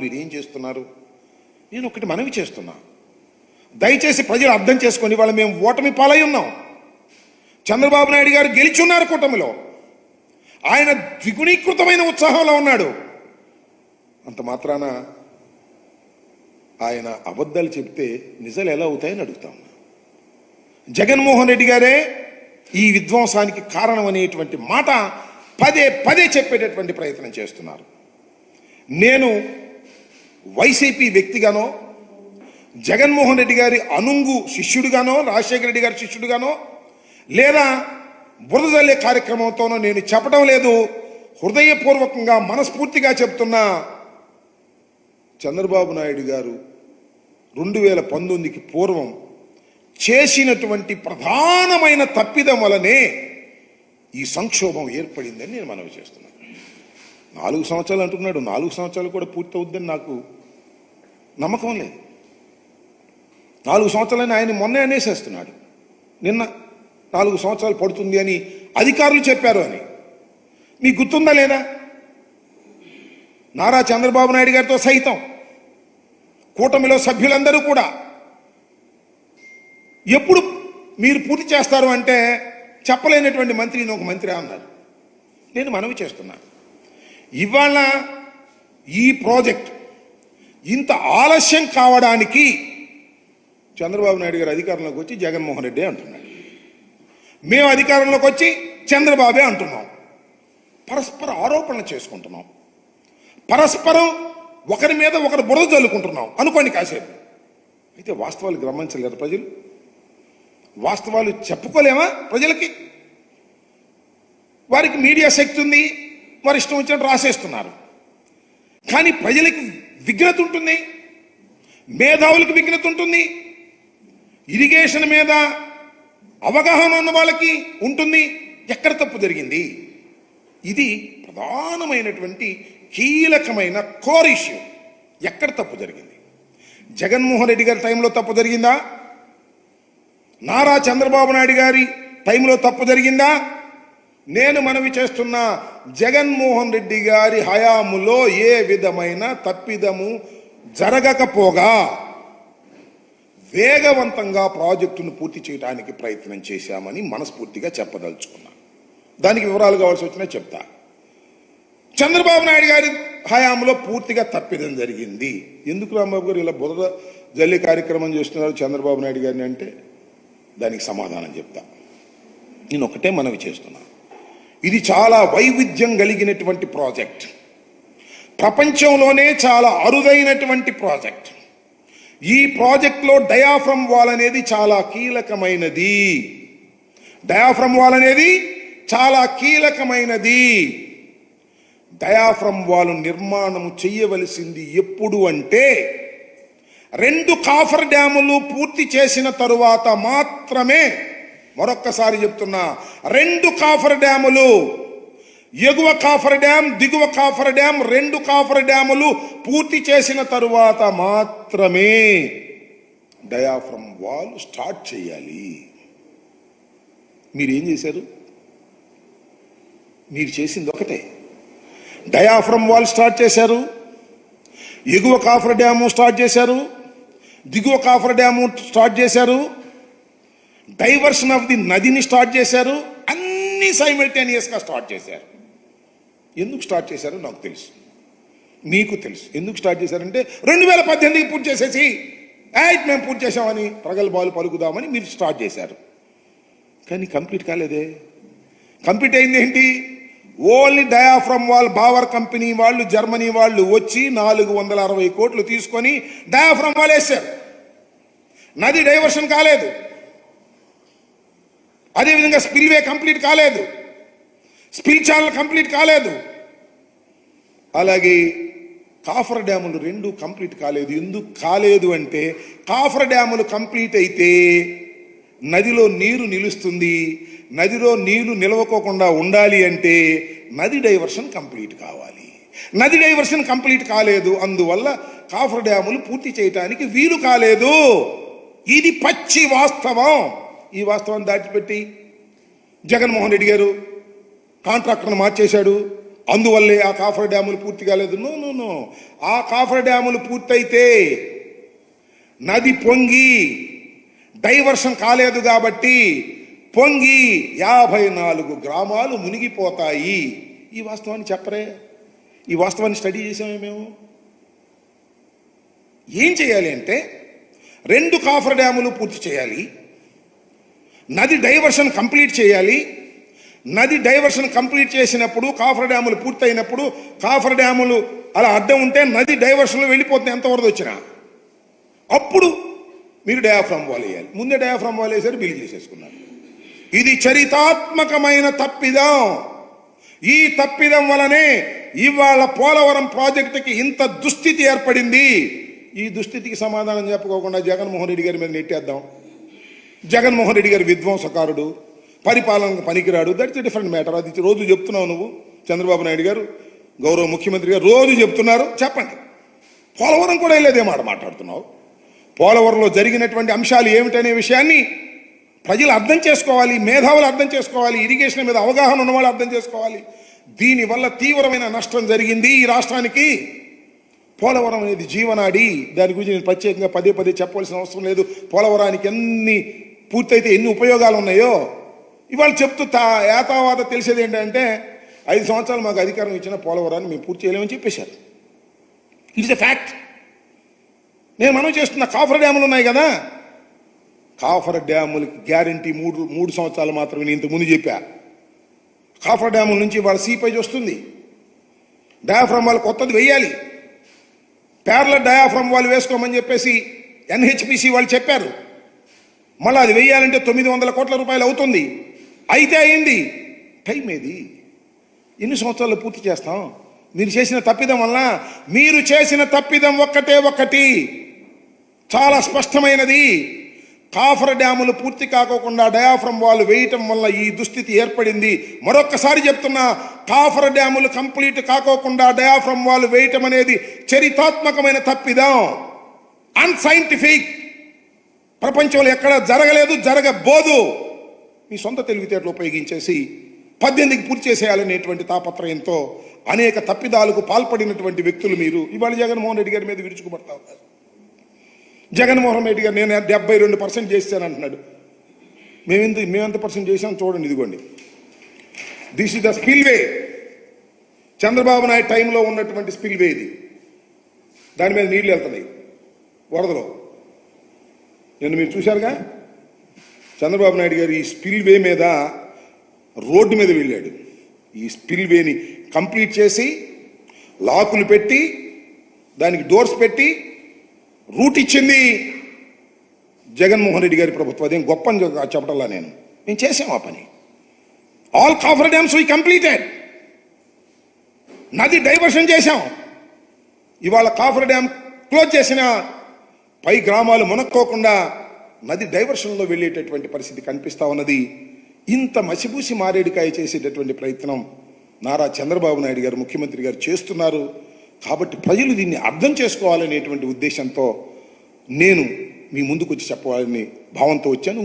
మీరు ఏం చేస్తున్నారు? నేను ఒకటి మనవి చేస్తున్నా, దయచేసి ప్రజలు అర్థం చేసుకొని, వాళ్ళ మేము ఓటమి పాలై ఉన్నాం. చంద్రబాబు నాయుడు గారు గెలిచున్నారు కూటమిలో, ఆయన ద్విగుణీకృతమైన ఉత్సాహంలో ఉన్నాడు. అంత మాత్రాన ఆయన అబద్ధాలు చెప్తే నిజాలు ఎలా అవుతాయని అడుగుతాం. జగన్మోహన్ రెడ్డి గారే ఈ విధ్వంసానికి కారణం అనేటువంటి మాట పదే పదే చెప్పేటటువంటి ప్రయత్నం చేస్తున్నారు. నేను వైసీపీ వ్యక్తిగానో, జగన్మోహన్ రెడ్డి గారి అనుంగు శిష్యుడిగానో, రాజశేఖర రెడ్డి గారి శిష్యుడిగానో, లేదా బురద జల్లే కార్యక్రమంతోనో నేను చెప్పడం లేదు. హృదయపూర్వకంగా మనస్ఫూర్తిగా చెప్తున్నా, చంద్రబాబు నాయుడు గారు 2019కి పూర్వం చేసినటువంటి ప్రధానమైన తప్పిదం వలనే ఈ సంక్షోభం ఏర్పడిందని నేను మనవి చేస్తున్నాను. 4 సంవత్సరాలు అంటున్నాడు, 4 సంవత్సరాలు కూడా పూర్తవుద్దని నాకు నమ్మకం లేదు. 4 సంవత్సరాలని ఆయన మొన్నే అనేసేస్తున్నాడు. నిన్న 4 సంవత్సరాలు పడుతుంది అని అధికారులు చెప్పారు అని మీకు గుర్తుందా లేదా? నారా చంద్రబాబు నాయుడు గారితో సైతం కూటమిలో సభ్యులందరూ కూడా ఎప్పుడు మీరు పూర్తి చేస్తారు అంటే చెప్పలేనటువంటి మంత్రి ఒక మంత్రి అన్నారు. నేను మనవి చేస్తున్నా, ఇవాళ ఈ ప్రాజెక్ట్ ఇంత ఆలస్యం కావడానికి చంద్రబాబు నాయుడు గారు అధికారంలోకి వచ్చి జగన్మోహన్ రెడ్డి అంటున్నాడు, మేము అధికారంలోకి వచ్చి చంద్రబాబే అంటున్నాం. పరస్పర ఆరోపణలు చేసుకుంటున్నాం, పరస్పరం ఒకరి మీద ఒకరు బురద జల్లుకుంటున్నాం అనుకోండి కాసేపు. అయితే వాస్తవాలు గమనించలేరు ప్రజలు, వాస్తవాలు చెప్పుకోలేమా ప్రజలకి? వారికి మీడియా శక్తి ఉంది, వారి ఇష్టం వచ్చినట్టు రాసేస్తున్నారు. కానీ ప్రజలకి విఘ్నత ఉంటుంది, మేధావులకు విఘ్నత ఉంటుంది, ఇరిగేషన్ మీద అవగాహన ఉన్న వాళ్ళకి ఉంటుంది. ఎక్కడ తప్పు జరిగింది? ఇది ప్రధానమైనటువంటి కీలకమైన కోర్ ఇష్యూ. ఎక్కడ తప్పు జరిగింది? జగన్మోహన్ రెడ్డి గారి టైంలో తప్పు జరిగిందా? నారా చంద్రబాబు నాయుడు గారి టైంలో తప్పు జరిగిందా? నేను మనవి చేస్తున్నా, జగన్మోహన్ రెడ్డి గారి హయాములో ఏ విధమైన తప్పిదము జరగకపోగా వేగవంతంగా ప్రాజెక్టును పూర్తి చేయడానికి ప్రయత్నం చేశామని మనస్ఫూర్తిగా చెప్పదలుచుకున్నా. దానికి వివరాలు కావాల్సి వచ్చినా చెప్తా. చంద్రబాబు నాయుడు గారి హయాంలో పూర్తిగా తప్పిదం జరిగింది. ఎందుకు రాంబాబు గారు ఇలా బురద జల్లి కార్యక్రమం చేస్తున్నారు చంద్రబాబు నాయుడు గారిని అంటే దానికి సమాధానం చెప్తా. నేను ఒకటే మనవి చేస్తున్నా, ఇది చాలా వైవిధ్యం కలిగినటువంటి ప్రాజెక్ట్, ప్రపంచంలోనే చాలా అరుదైనటువంటి ప్రాజెక్ట్. ఈ ప్రాజెక్ట్లో డయాఫ్రమ్ వాల్ అనేది చాలా కీలకమైనది. డయాఫ్రమ్ వాల్ అనేది చాలా కీలకమైనది. డయాఫ్రమ్ వాల్ నిర్మాణం చేయవలసింది ఎప్పుడు అంటే 2 కాఫర్ డ్యాములు పూర్తి చేసిన తరువాత మాత్రమే. మరొక్కసారి చెప్తున్నా, 2 కాఫర్ డ్యాములు, ఎగువ కాఫర్ డ్యామ్, దిగువ కాఫర్ డ్యామ్, 2 కాఫర్ డ్యాములు పూర్తి చేసిన తరువాత మాత్రమే డయాఫ్రమ్ వాల్ స్టార్ట్ చేయాలి. మీరేం చేశారు? మీరు చేసింది ఒకటే, డయాఫ్రమ్ వాల్ స్టార్ట్ చేశారు, ఎగువ కాఫర్ డ్యాము స్టార్ట్ చేశారు, దిగువ కాఫర్ డ్యాము స్టార్ట్ చేశారు, డైవర్షన్ ఆఫ్ ది నదిని స్టార్ట్ చేశారు. అన్ని సైమల్టేనియస్గా స్టార్ట్ చేశారు. ఎందుకు స్టార్ట్ చేశారో నాకు తెలుసు, మీకు తెలుసు. ఎందుకు స్టార్ట్ చేశారంటే 2018కి పూర్తి చేసేసి మేము పూర్తి చేసామని ప్రగల్భాలు పలుకుదామని మీరు స్టార్ట్ చేశారు. కానీ కంప్లీట్ కాలేదే. కంప్లీట్ అయింది ఏంటి? Only diaphragm wall Bauer company వాళ్ళు, జర్మనీ వాళ్ళు వచ్చి 460 కోట్లు తీసుకొని డయాఫ్రమ్ వాల్ వేశారు. నది డైవర్షన్ కాలేదు. అదేవిధంగా స్పిల్వే కంప్లీట్ కాలేదు, స్పిల్ ఛానల్ కంప్లీట్ కాలేదు. అలాగే కాఫర్ డ్యాములు 2 కంప్లీట్ కాలేదు. ఎందుకు కాలేదు అంటే కాఫర్ డ్యాములు కంప్లీట్ అయితే నదిలో నీరు నిలుస్తుంది. నదిలో నీళ్లు నిలవకోకుండా ఉండాలి అంటే నది డైవర్షన్ కంప్లీట్ కావాలి. నది డైవర్షన్ కంప్లీట్ కాలేదు, అందువల్ల కాఫర్ డ్యాములు పూర్తి చేయటానికి వీలు కాలేదు. ఇది పచ్చి వాస్తవం. ఈ వాస్తవం దాటిపెట్టి జగన్మోహన్ రెడ్డి గారు కాంట్రాక్టర్ను మార్చేశాడు, అందువల్లే ఆ కాఫర్ డ్యాములు పూర్తి కాలేదు. నో, ఆ కాఫర్ డ్యాములు పూర్తయితే నది పొంగి డైవర్షన్ కాలేదు కాబట్టి పొంగి 54 గ్రామాలు మునిగిపోతాయి. ఈ వాస్తవాన్ని చెప్పరే? ఈ వాస్తవాన్ని స్టడీ చేసామే మేము. ఏం చేయాలి అంటే 2 కాఫర్ డ్యాములు పూర్తి చేయాలి, నది డైవర్షన్ కంప్లీట్ చేయాలి. నది డైవర్షన్ కంప్లీట్ చేసినప్పుడు కాఫర్ డ్యాములు పూర్తయినప్పుడు కాఫర్ డ్యాములు అలా అడ్డం ఉంటే నది డైవర్షన్లో వెళ్ళిపోతుంది ఎంత వరద వచ్చినా. అప్పుడు మీరు డయాఫ్రామ్ వాల్ వేయాలి. ముందే డయాఫ్రామ్ వాల్ వేసారు, బిల్లు చేసేసుకున్నారు. ఇది చరితాత్మకమైన తప్పిదం. ఈ తప్పిదం వలనే ఇవాళ పోలవరం ప్రాజెక్టుకి ఇంత దుస్థితి ఏర్పడింది. ఈ దుస్థితికి సమాధానం చెప్పుకోకుండా జగన్మోహన్ రెడ్డి గారి మీద నెట్టేద్దాం. జగన్మోహన్ రెడ్డి గారి విధ్వంసకారుడు, పరిపాలనకు పనికిరాడు. That's different matter. అది రోజు చెప్తున్నావు నువ్వు. చంద్రబాబు నాయుడు గారు, గౌరవ ముఖ్యమంత్రి గారు రోజు చెప్తున్నారు. చెప్పండి. పోలవరం కూడా లేదే మాట మాట్లాడుతున్నావు. పోలవరంలో జరిగినటువంటి అంశాలు ఏమిటనే విషయాన్ని ప్రజలు అర్థం చేసుకోవాలి, మేధావులు అర్థం చేసుకోవాలి, ఇరిగేషన్ మీద అవగాహన ఉన్నవాళ్ళు అర్థం చేసుకోవాలి. దీనివల్ల తీవ్రమైన నష్టం జరిగింది ఈ రాష్ట్రానికి. పోలవరం అనేది జీవనాడి. దాని గురించి నేను ప్రత్యేకంగా పదే చెప్పవలసిన అవసరం లేదు. పోలవరానికి ఎన్ని పూర్తయితే ఎన్ని ఉపయోగాలు ఉన్నాయో ఇవాళ చెప్తూ ఏతావాత తెలిసేది ఏంటంటే 5 సంవత్సరాలు మాకు అధికారం ఇచ్చిన పోలవరాన్ని మేము పూర్తి చేయలేమని చెప్పేశారు. It's a fact. నేను మనం చేస్తున్న కాఫర్ డ్యాములు ఉన్నాయి కదా, కాఫర్ డ్యాములకి గ్యారంటీ 3 సంవత్సరాలు మాత్రమే. నేను ఇంతకుముందు చెప్పా. కాఫర్ డ్యాముల నుంచి వాళ్ళ సీపేజ్ వస్తుంది. డయాఫ్రామ్ వాళ్ళు కొత్తది వేయాలి. ప్యారలల్ డయాఫ్రామ్ వాళ్ళు వేసుకోమని చెప్పేసి NHPC వాళ్ళు చెప్పారు. మళ్ళీ అది వేయాలంటే 900 కోట్ల రూపాయలు అవుతుంది. అయితే అయింది. టైం ఏది? ఎన్ని సంవత్సరాలు పూర్తి చేస్తాం? మీరు చేసిన తప్పిదం వల్ల, మీరు చేసిన తప్పిదం ఒక్కటి చాలా స్పష్టమైనది. కాఫర్ డ్యాములు పూర్తి కాకోకుండా డయాఫ్రమ్ వాల్ వేయటం వల్ల ఈ దుస్థితి ఏర్పడింది. మరొక్కసారి చెప్తున్నా, కాఫర్ డ్యాములు కంప్లీట్ కాకోకుండా డయాఫ్రమ్ వాల్ వేయటం అనేది చరితాత్మకమైన తప్పిదం, అన్సైంటిఫిక్. ప్రపంచంలో ఎక్కడ జరగలేదు, జరగబోదు. మీ సొంత తెలివితేటలు ఉపయోగించేసి 18కి పూర్తి చేసేయాలనేటువంటి తాపత్రయంతో అనేక తప్పిదాలకు పాల్పడినటువంటి వ్యక్తులు మీరు. ఇవాళ జగన్మోహన్ రెడ్డి గారి మీద విరుచుకుపడతా ఉన్నారు. జగన్మోహన్ రెడ్డి గారు నేను 72% చేశాను అంటున్నాడు. మేమెంత పర్సెంట్ చేసాం చూడండి. ఇదిగోండి, this is the spillway. Chandrababu Naidu టైంలో ఉన్నటువంటి స్పిల్వే ఇది. దాని మీద నీళ్లు వెళ్తున్నాయి వరదలో. నిన్న మీరు చూశారుగా, చంద్రబాబు నాయుడు గారు ఈ స్పిల్వే మీద రోడ్డు మీద వెళ్ళాడు. ఈ స్పిల్వేని కంప్లీట్ చేసి లాకులు పెట్టి దానికి డోర్స్ పెట్టి రూట్ ఇచ్చింది జగన్మోహన్ రెడ్డి గారి ప్రభుత్వం. అదేం గొప్ప అని చెప్పటల్లా మేము చేసాం ఆ పని. All coffer dams we completed. నది డైవర్షన్ చేశాం. ఇవాళ కాఫర్ డ్యామ్ క్లోజ్ చేసిన పై గ్రామాలు మునక్కోకుండా నది డైవర్షన్లో వెళ్ళేటటువంటి పరిస్థితి కనిపిస్తా ఉన్నది. ఇంత మసిబూసి మారేడుకాయ చేసేటటువంటి ప్రయత్నం నారా చంద్రబాబు నాయుడు గారు, ముఖ్యమంత్రి గారు చేస్తున్నారు. కాబట్టి ప్రజలు దీన్ని అర్థం చేసుకోవాలనేటువంటి ఉద్దేశంతో నేను మీ ముందుకు వచ్చి చెప్పాలని భావంతో వచ్చాను.